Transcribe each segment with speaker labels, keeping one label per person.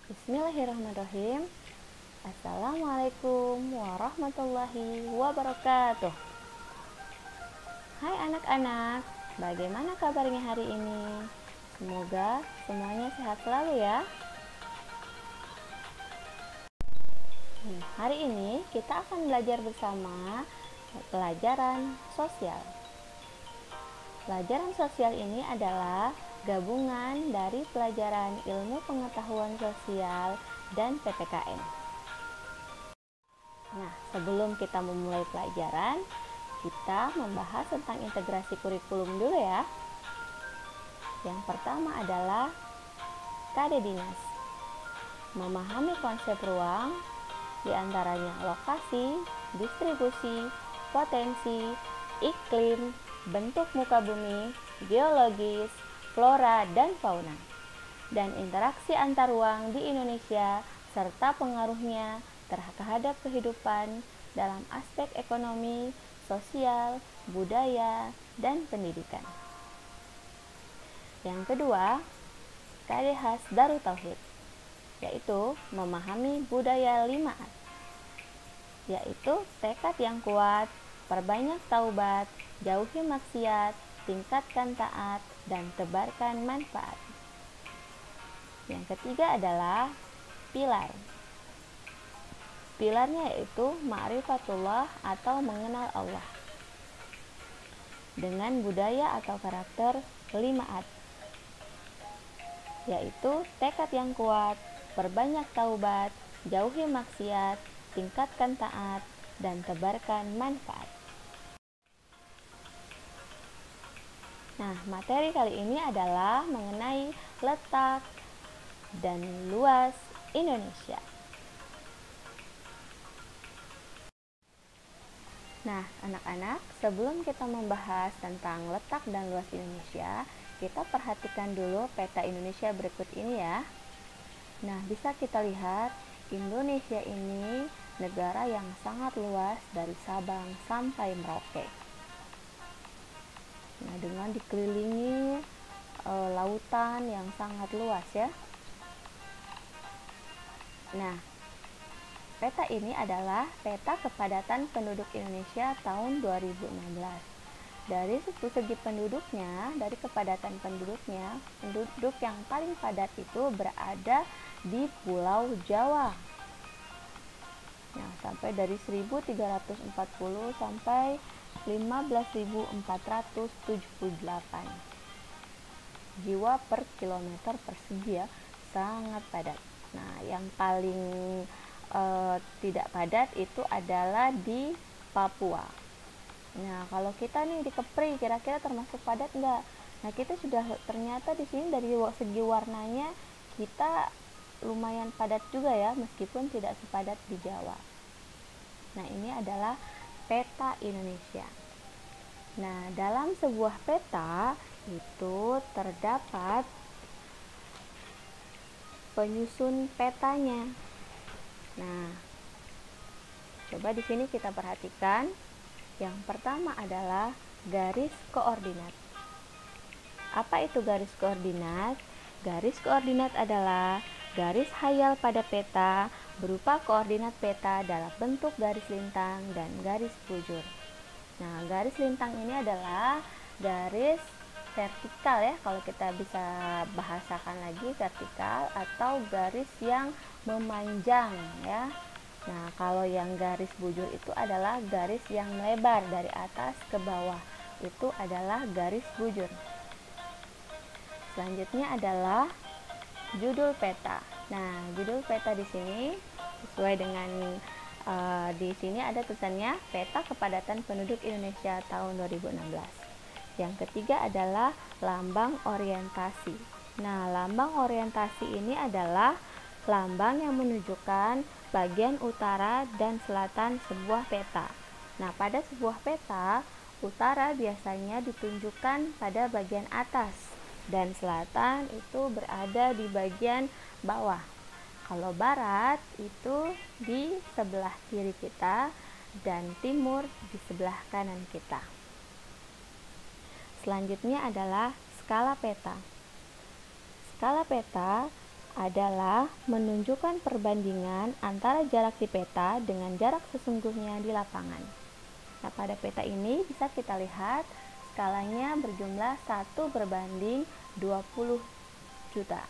Speaker 1: Bismillahirrahmanirrahim. Assalamualaikum warahmatullahi wabarakatuh. Hai anak-anak, bagaimana kabarnya hari ini? Semoga semuanya sehat selalu ya. Hari ini kita akan belajar bersama pelajaran sosial. Pelajaran sosial ini adalah gabungan dari pelajaran ilmu pengetahuan sosial dan PPKN. Nah, sebelum kita memulai pelajaran, kita membahas tentang integrasi kurikulum dulu ya. Yang pertama adalah KD Dinas. Memahami konsep ruang, diantaranya lokasi, distribusi, potensi, iklim, bentuk muka bumi, geologis, flora dan fauna, dan interaksi antar ruang di Indonesia serta pengaruhnya terhadap kehidupan dalam aspek ekonomi, sosial, budaya, dan pendidikan. Yang kedua, KD khas Darut Tauhid, yaitu memahami budaya 5A, yaitu tekad yang kuat, perbanyak taubat, jauhi maksiat, tingkatkan taat, dan tebarkan manfaat. Yang ketiga adalah pilar. Pilarnya yaitu ma'rifatullah atau mengenal Allah dengan budaya atau karakter 5A, yaitu tekad yang kuat, perbanyak taubat, jauhi maksiat, tingkatkan taat, dan tebarkan manfaat. Nah, materi kali ini adalah mengenai letak dan luas Indonesia. Nah, anak-anak, sebelum kita membahas tentang letak dan luas Indonesia, kita perhatikan dulu peta Indonesia berikut ini ya. Nah, bisa kita lihat Indonesia ini negara yang sangat luas dari Sabang sampai Merauke. Nah, dengan dikelilingi lautan yang sangat luas ya. Nah, peta ini adalah peta kepadatan penduduk Indonesia tahun 2016. Dari segi penduduknya, dari kepadatan penduduknya, penduduk yang paling padat itu berada di Pulau Jawa. Nah, sampai dari 1340 sampai 15.478 jiwa per kilometer persegi ya, sangat padat. Nah, yang paling tidak padat itu adalah di Papua. Nah, kalau kita nih di Kepri, kira-kira termasuk padat enggak? Nah, kita sudah ternyata di sini dari segi warnanya kita lumayan padat juga ya, meskipun tidak sepadat di Jawa. Nah, ini adalah peta Indonesia. Nah, dalam sebuah peta itu terdapat penyusun petanya. Nah, coba di sini kita perhatikan. Yang pertama adalah garis koordinat. Apa itu garis koordinat? Garis koordinat adalah garis hayal pada peta berupa koordinat peta dalam bentuk garis lintang dan garis bujur. Nah, garis lintang ini adalah garis vertikal ya, kalau kita bisa bahasakan lagi vertikal, atau garis yang memanjang ya. Nah, kalau yang garis bujur itu adalah garis yang melebar dari atas ke bawah. Itu adalah garis bujur. Selanjutnya adalah judul peta. Nah, judul peta di sini sesuai dengan di sini ada tulisannya Peta Kepadatan Penduduk Indonesia tahun 2016. Yang ketiga adalah lambang orientasi. Nah, lambang orientasi ini adalah lambang yang menunjukkan bagian utara dan selatan sebuah peta. Nah, pada sebuah peta, utara biasanya ditunjukkan pada bagian atas dan selatan itu berada di bagian bawah. Kalau barat itu di sebelah kiri kita dan timur di sebelah kanan kita. Selanjutnya adalah skala peta. Skala peta adalah menunjukkan perbandingan antara jarak di peta dengan jarak sesungguhnya di lapangan. Nah, pada peta ini bisa kita lihat skalanya berjumlah 1:20 juta.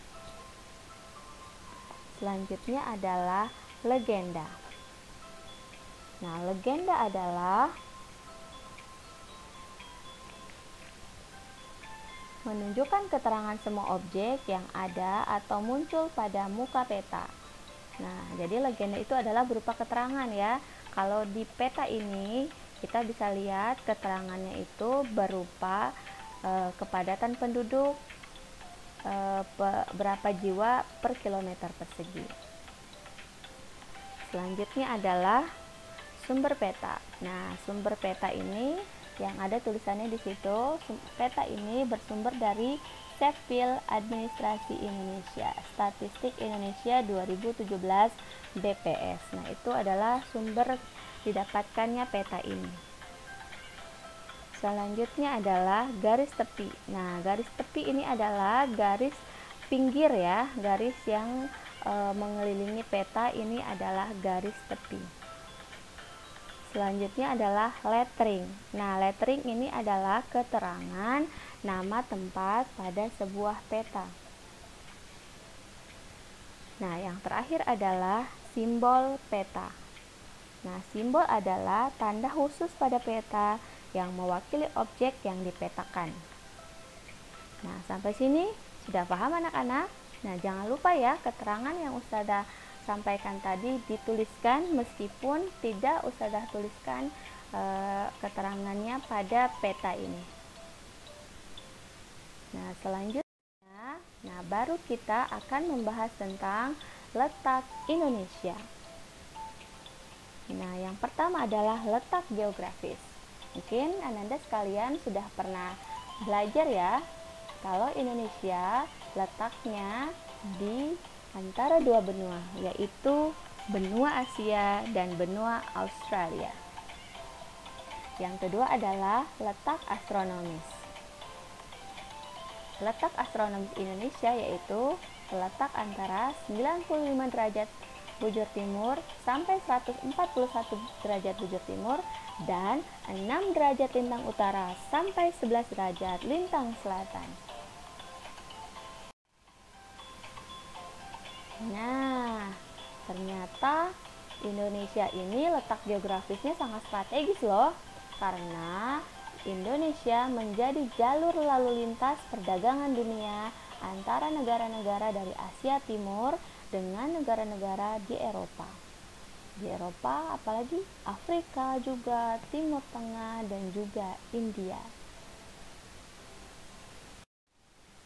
Speaker 1: Selanjutnya adalah legenda. Nah, legenda adalah menunjukkan keterangan semua objek yang ada atau muncul pada muka peta. Nah, jadi legenda itu adalah berupa keterangan ya. Kalau di peta ini kita bisa lihat keterangannya itu berupa kepadatan penduduk, berapa jiwa per kilometer persegi. Selanjutnya adalah sumber peta. Nah, sumber peta ini yang ada tulisannya di situ, peta ini bersumber dari Sipil Administrasi Indonesia, Statistik Indonesia 2017 BPS. Nah, itu adalah sumber didapatkannya peta ini. Selanjutnya adalah garis tepi. Nah, garis tepi ini adalah garis pinggir ya, garis yang mengelilingi peta ini adalah garis tepi. Selanjutnya adalah lettering. Nah, lettering ini adalah keterangan nama tempat pada sebuah peta. Nah, yang terakhir adalah simbol peta. Nah, simbol adalah tanda khusus pada peta yang mewakili objek yang dipetakan. Nah, sampai sini sudah paham anak-anak? Nah, jangan lupa ya, keterangan yang Ustazah sampaikan tadi dituliskan meskipun tidak Ustazah tuliskan keterangannya pada peta ini. Nah, selanjutnya, baru kita akan membahas tentang letak Indonesia. Nah, yang pertama adalah letak geografis. Mungkin Ananda sekalian sudah pernah belajar ya, kalau Indonesia letaknya di antara dua benua, yaitu benua Asia dan benua Australia. Yang kedua adalah letak astronomis. Letak astronomis Indonesia yaitu terletak antara 95 derajat bujur timur sampai 141 derajat bujur timur dan 6 derajat lintang utara sampai 11 derajat lintang selatan. Nah, ternyata Indonesia ini letak geografisnya sangat strategis loh, karena Indonesia menjadi jalur lalu lintas perdagangan dunia antara negara-negara dari Asia Timur dengan negara-negara di Eropa. Di Eropa apalagi Afrika juga, Timur Tengah dan juga India.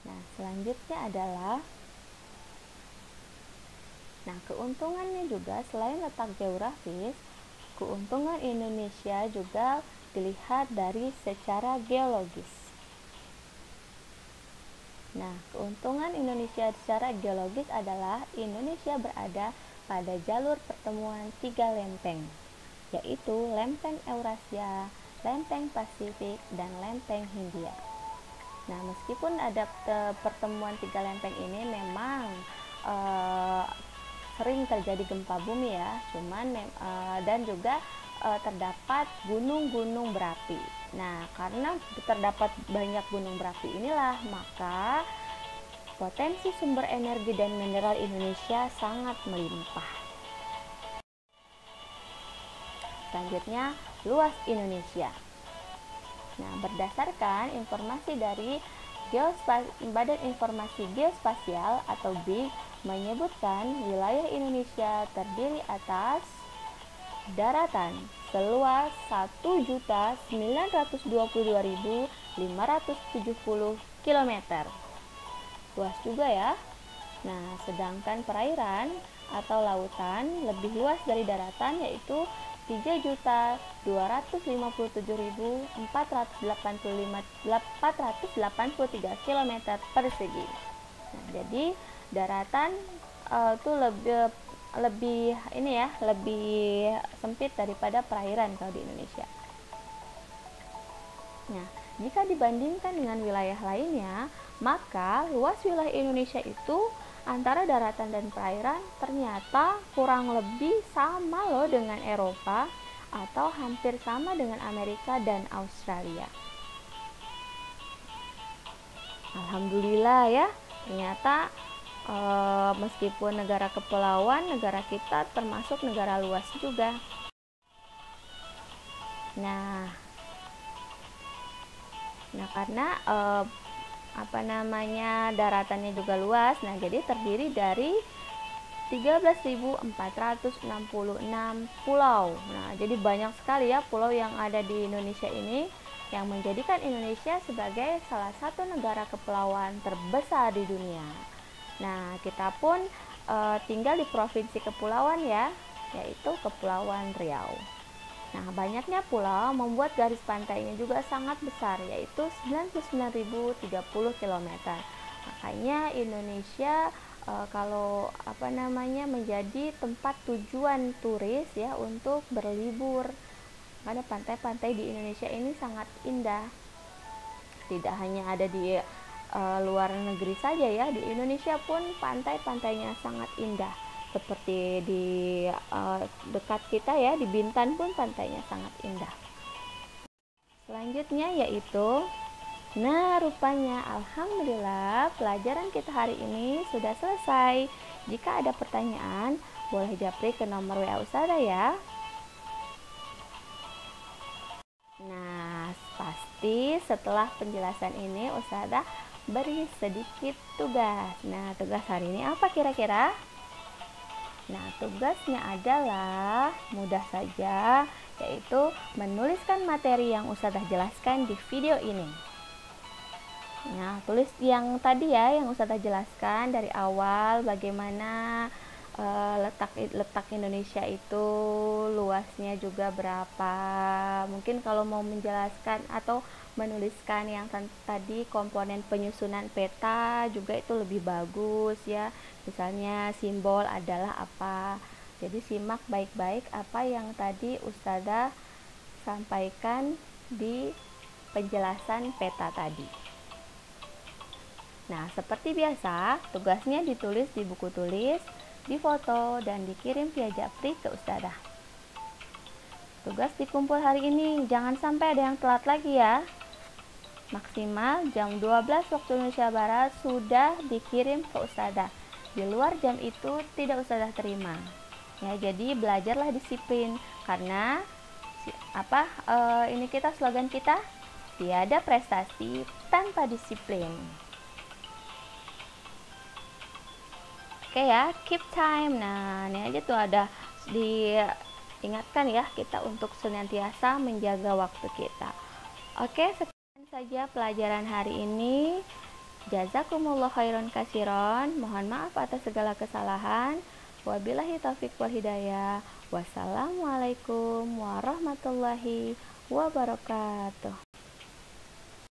Speaker 1: Nah, selanjutnya adalah keuntungannya juga selain letak geografis, keuntungan Indonesia juga dilihat dari secara geologis. Nah, keuntungan Indonesia secara geologis adalah Indonesia berada pada jalur pertemuan 3 lempeng, yaitu lempeng Eurasia, lempeng Pasifik, dan lempeng Hindia. Nah, meskipun ada pertemuan 3 lempeng ini memang sering terjadi gempa bumi ya, dan juga terdapat gunung-gunung berapi. Nah, karena terdapat banyak gunung berapi inilah, maka potensi sumber energi dan mineral Indonesia sangat melimpah. Selanjutnya, luas Indonesia. Nah, berdasarkan informasi dari Badan Informasi Geospasial atau BIG menyebutkan wilayah Indonesia terdiri atas daratan seluas 1.922.570 km. Luas juga ya. Nah, sedangkan perairan atau lautan lebih luas dari daratan, yaitu 3.284.483 km persegi. Nah, jadi daratan itu lebih sempit daripada perairan kalau di Indonesia. Nah, jika dibandingkan dengan wilayah lainnya, maka luas wilayah Indonesia itu antara daratan dan perairan ternyata kurang lebih sama loh dengan Eropa atau hampir sama dengan Amerika dan Australia. Alhamdulillah ya, ternyata meskipun negara kepulauan, negara kita termasuk negara luas juga. Nah karena daratannya juga luas, nah jadi terdiri dari 13.466 pulau. Nah, jadi banyak sekali ya pulau yang ada di Indonesia ini, yang menjadikan Indonesia sebagai salah satu negara kepulauan terbesar di dunia. Nah, kita pun tinggal di provinsi kepulauan ya, yaitu Kepulauan Riau. Nah, banyaknya pulau membuat garis pantainya juga sangat besar, yaitu 99.030 km. Makanya Indonesia kalau menjadi tempat tujuan turis ya untuk berlibur. Karena pantai-pantai di Indonesia ini sangat indah. Tidak hanya ada di luar negeri saja ya, di Indonesia pun pantai-pantainya sangat indah. Seperti di dekat kita ya, di Bintan pun pantainya sangat indah. Selanjutnya yaitu, nah rupanya alhamdulillah pelajaran kita hari ini sudah selesai. Jika ada pertanyaan, boleh japri ke nomor WA Ustazah ya. Nah, pasti setelah penjelasan ini Ustazah beri sedikit tugas. Nah, tugas hari ini apa kira-kira? Nah, tugasnya adalah mudah saja, yaitu menuliskan materi yang Ustazah jelaskan di video ini. Nah, tulis yang tadi ya, yang Ustazah jelaskan dari awal bagaimana letak Indonesia itu, luasnya juga berapa. Mungkin kalau mau menjelaskan atau menuliskan yang tadi komponen penyusunan peta juga itu lebih bagus ya. Misalnya simbol adalah apa. Jadi simak baik-baik apa yang tadi Ustazah sampaikan di penjelasan peta tadi. Nah, seperti biasa, tugasnya ditulis di buku tulis, difoto, dan dikirim via japri ke Ustazah. Tugas dikumpul hari ini, jangan sampai ada yang telat lagi ya. Maksimal jam 12 waktu Indonesia Barat sudah dikirim ke Ustazah. Di luar jam itu tidak Ustazah terima. Ya, jadi belajarlah disiplin, karena ini slogan kita, tiada prestasi tanpa disiplin. Oke ya, keep time. Nah, ini aja tuh ada diingatkan ya kita untuk senantiasa menjaga waktu kita. Oke, sekian saja pelajaran hari ini. Jazakumullah khairan kasiron. Mohon maaf atas segala kesalahan. Wabillahi taufiq wal hidayah. Wassalamualaikum warahmatullahi wabarakatuh.